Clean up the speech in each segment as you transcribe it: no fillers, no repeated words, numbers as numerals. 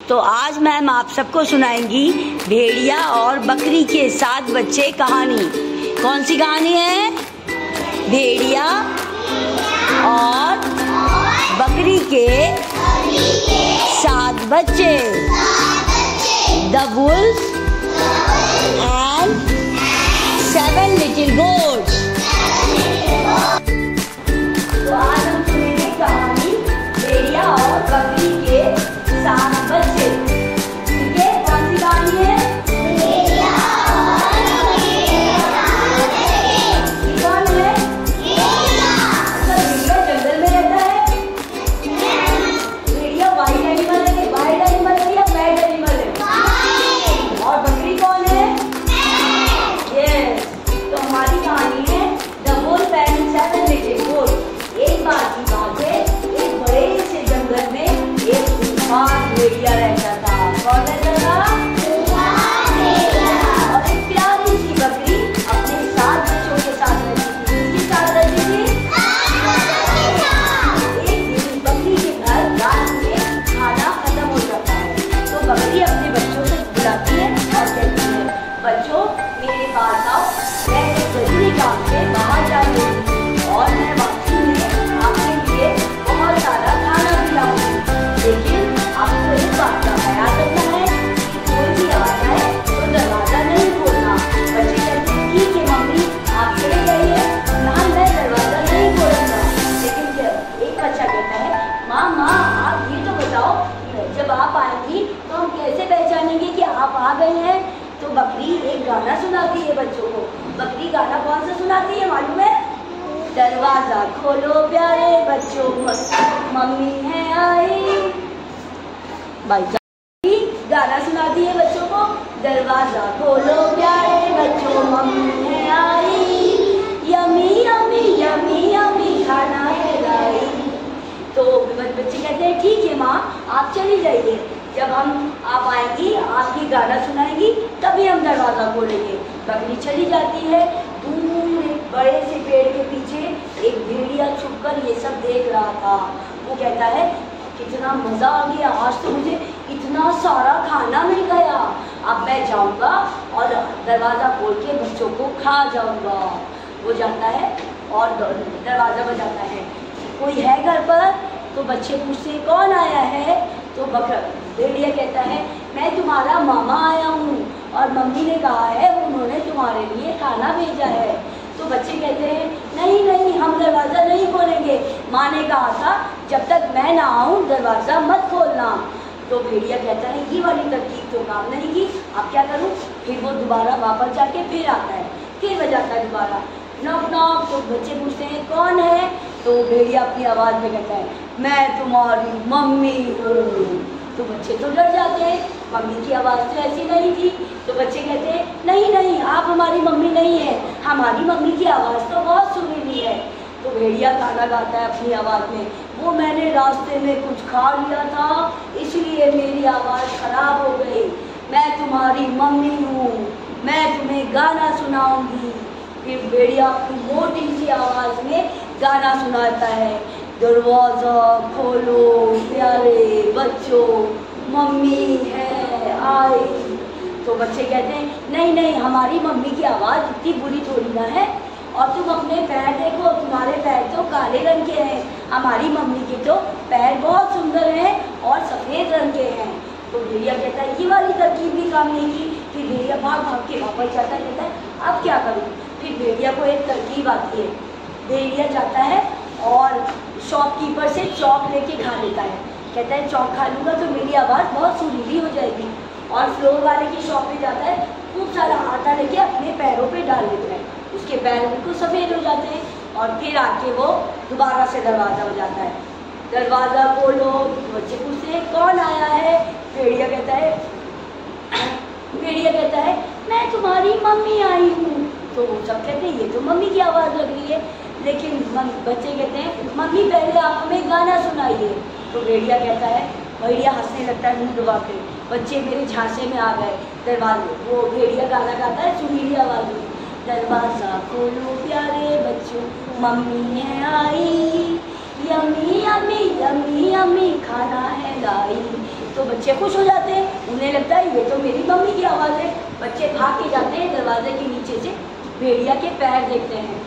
तो आज मैम आप सबको सुनाएंगी भेड़िया और बकरी के 7 बच्चे कहानी। कौन सी कहानी है? भेड़िया और बकरी के 7 बच्चे, the wolf and 7 little goats. तो आज हम सुनेंगे कहानी भेड़िया और बकरी के 7 बच्चे। ठीक है, कौन सी कहानी है? भेड़िया और बकरी के 7 बच्चे। कौन है? भेड़िया। भेड़िया जंगल में रहता है। भेड़िया वाइल्ड एनिमल है, वाइल्ड एनिमल है या पेट एनिमल है? और बकरी कौन है? यस। तो हमारी कहानी है the wolf and 7 little goats. एक बार की बात है, एक बड़े से जंगल में एक भेड़िया रहता था। कौन रहता था? और एक प्यारी सी बकरी अपने 7 बच्चों के साथ रहती थी। किसके साथ रहती थी? एक दिन बकरी के घर रात में खाना खत्म हो जाता है, तो बकरी अपने बच्चों से बुलाती है और कहती है, बच्चों मेरे पास आओ, मैं एक जरूरी काम से बाहर जा रही हूँ और मैं वापसी में आपके लिए बहुत सारा खाना भी लाऊंगी, लेकिन आपको इस बात का ख्याल रखना है कि कोई भी आ जाए तो दरवाजा नहीं खोलना। बच्चे कहते हैं ठीक है मम्मी, आप चले जाइए, मैं दरवाजा नहीं खोलूंगा। लेकिन एक बच्चा कहता है माँ आप ये तो बताओ, जब आप आएंगी तो हम कैसे पहचानेंगे कि आप आ गए हैं? तो बकरी एक गाना सुनाती है बच्चों को। बकरी गाना कौन सा सुनाती है मालूम है? दरवाजा खोलो प्यारे बच्चों, मम्मी है आई। भाई गाना सुनाती है बच्चों को, दरवाजा खोलो प्यारे बच्चों, मम्मी है आई, यमी यमी यमी यमी खाना है लाई। तो बच्चे कहते हैं ठीक है माँ आप चली जाइए, जब आप आएंगी आप ये गाना सुनाएंगी तभी हम दरवाजा खोलेंगे। बकरी चली जाती है। दूर एक बड़े से पेड़ के पीछे एक भेड़िया छुपकर ये सब देख रहा था। वो कहता है कितना मजा आ गया, आज तो मुझे इतना सारा खाना मिल गया, अब मैं जाऊंगा और दरवाजा खोल के बच्चों को खा जाऊंगा। वो जाता है और दरवाजा बजाता है, कोई है घर पर? तो बच्चे पूछते हैं कौन आया है? तो भेड़िया कहता है मैं तुम्हारा मामा आया हूँ और मम्मी ने कहा है उन्होंने तुम्हारे लिए खाना भेजा है। तो बच्चे कहते हैं नहीं हम दरवाज़ा नहीं खोलेंगे, माँ ने कहा था जब तक मैं ना आऊँ दरवाज़ा मत खोलना। तो भेड़िया कहता है ये वाली तरकीब तो काम नहीं की, अब क्या करूँ? फिर वो दोबारा वापस जाके फिर आता है, फिर बजाता है दोबारा नॉक नॉक। तो बच्चे पूछते हैं कौन है? तो भेड़िया अपनी आवाज़ में कहता है मैं तुम्हारी मम्मी हूँ। तो बच्चे तो डर जाते हैं, मम्मी की आवाज़ तो ऐसी नहीं थी। तो बच्चे कहते हैं नहीं आप हमारी मम्मी नहीं है, हमारी मम्मी की आवाज़ तो बहुत सुरीली है। तो भेड़िया गाना गाता है अपनी आवाज़ में, वो मैंने रास्ते में कुछ खा लिया था इसलिए मेरी आवाज़ ख़राब हो गई, मैं तुम्हारी मम्मी हूँ, मैं तुम्हें गाना सुनाऊँगी। फिर भेड़िया अपनी मोटी सी आवाज़ में गाना सुनाता है, दरवाज़ा खोलो प्यारे बच्चों, मम्मी है आई। तो बच्चे कहते हैं नहीं हमारी मम्मी की आवाज़ इतनी बुरी थोड़ी ना है, और तुम अपने पैर देखो, तुम्हारे पैर तो काले रंग के हैं, हमारी मम्मी के तो पैर बहुत सुंदर हैं और सफ़ेद रंग के हैं। तो भेड़िया कहता है ये वाली तरकीब भी काम नहीं की। फिर भेड़िया भाग के वापस जाता है, कहता है अब क्या करूँ? फिर भेड़िया को एक तरकीब आती है। भेड़िया जाता है और शॉपकीपर से चौक लेके खा लेता है, कहता है चौक खा लूँगा तो मेरी आवाज़ बहुत सुरीली हो जाएगी। और फ्लोर वाले की शॉप पे जाता है, खूब सारा आटा लेके अपने पैरों पे डाल लेता है, उसके पैर बिल्कुल सफ़ेद हो जाते हैं। और फिर आके वो दोबारा से दरवाज़ा बजाता है, दरवाज़ा खोलो। बच्चे पूछते हैं कौन आया है? भेड़िया कहता है मैं तुम्हारी मम्मी आई हूँ। तो वो सब कहते हैं ये तो मम्मी की आवाज़ लग रही है, लेकिन बच्चे कहते हैं मम्मी पहले आप हमें गाना सुनाइए। तो भेड़िया कहता है, भेड़िया हंसने लगता है मुँह दबा के, बच्चे मेरे झांसे में आ गए। दरवाजे वो भेड़िया गाना गाता है सुरीली आवाज़ में, दरवाज़ा खोलो प्यारे बच्चों, मम्मी है आई, यम्मी यम्मी यम्मी यम्मी खाना है लाई। तो बच्चे खुश हो जाते हैं, उन्हें लगता है ये तो मेरी मम्मी की आवाज़ है। बच्चे भाग के जाते हैं, दरवाजे के नीचे से भेड़िया के पैर देखते हैं।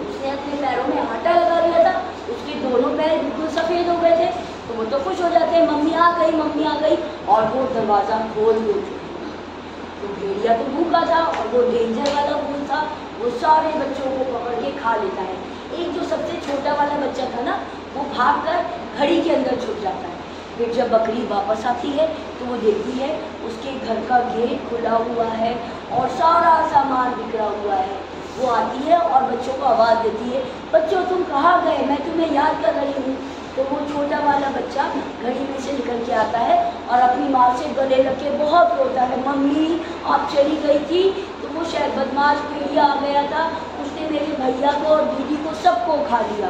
उसने अपने पैरों में आटा लगा लिया था, उसके दोनों पैर बिल्कुल सफ़ेद हो गए थे। तो वो तो खुश हो जाते हैं, मम्मी आ गई, मम्मी आ गई, और वो दरवाज़ा खोल देते हैं। तो भेड़िया तो भूखा था और वो डेंजर वाला फूल था, वो सारे बच्चों को पकड़ के खा लेता है। एक जो सबसे छोटा वाला बच्चा था ना, वो भागकर घड़ी के अंदर छुप जाता है। फिर जब बकरी वापस आती है तो वो देखती है उसके घर का गेट खुला हुआ है और सारा सामान बिखरा हुआ है। वो आती है और बच्चों को आवाज़ देती है, बच्चों तुम कहाँ गए, मैं तुम्हें याद कर रही हूँ। तो वो छोटा वाला बच्चा घड़ी में से निकल के आता है और अपनी माँ से गले लग के बहुत रोता है, मम्मी आप चली गई थी तो वो शायद बदमाश भेड़िया आ गया था, उसने मेरे भैया को और दीदी को सबको खा लिया।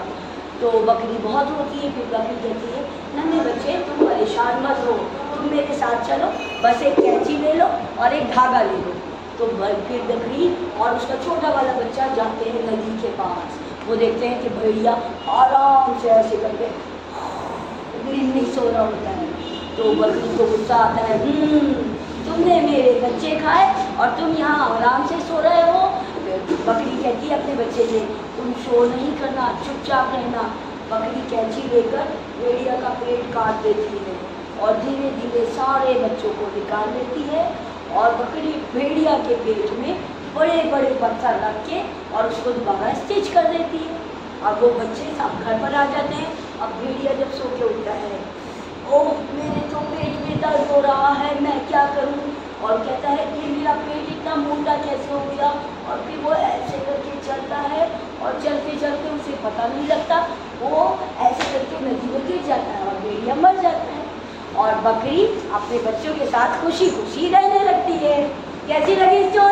तो बकरी बहुत रोती है। फिर बकरी कहती है, नन्हे बच्चे तुम परेशान मत हो, तुम मेरे साथ चलो, बस एक कैंची ले लो और एक धागा ले लो। तो फिर बकरी और उसका छोटा वाला बच्चा जाते हैं नदी के पास। वो देखते हैं कि भेड़िया आराम से ऐसे करके नहीं सो रहा होता है। तो बकरी को गुस्सा आता है, तुमने मेरे बच्चे खाए और तुम यहाँ आराम से सो रहे हो। बकरी कहती है अपने बच्चे से, तुम शो नहीं करना, चुपचाप रहना। बकरी कैंची लेकर भेड़िया का पेट काट देती है और धीरे धीरे सारे बच्चों को निकाल लेती है और बकरी भेड़िया के पेट में बड़े बड़े पत्थर रख के और उसको दोबारा स्टिच कर देती है। और वो बच्चे सब घर पर आ जाते हैं। अब भेड़िया जब सो के उठता है, ओह मेरे तो पेट में दर्द हो रहा है, मैं क्या करूं? और कहता है कि मेरा पेट इतना मोटा कैसे हो गया? और फिर वो ऐसे करके चलता है और चलते चलते उसे पता नहीं लगता, वो ऐसे करके नदी में गिर जाता है और भेड़िया मर जाता है। और बकरी अपने बच्चों के साथ खुशी खुशी रहने लगती है। कैसी लगी स्टोरी?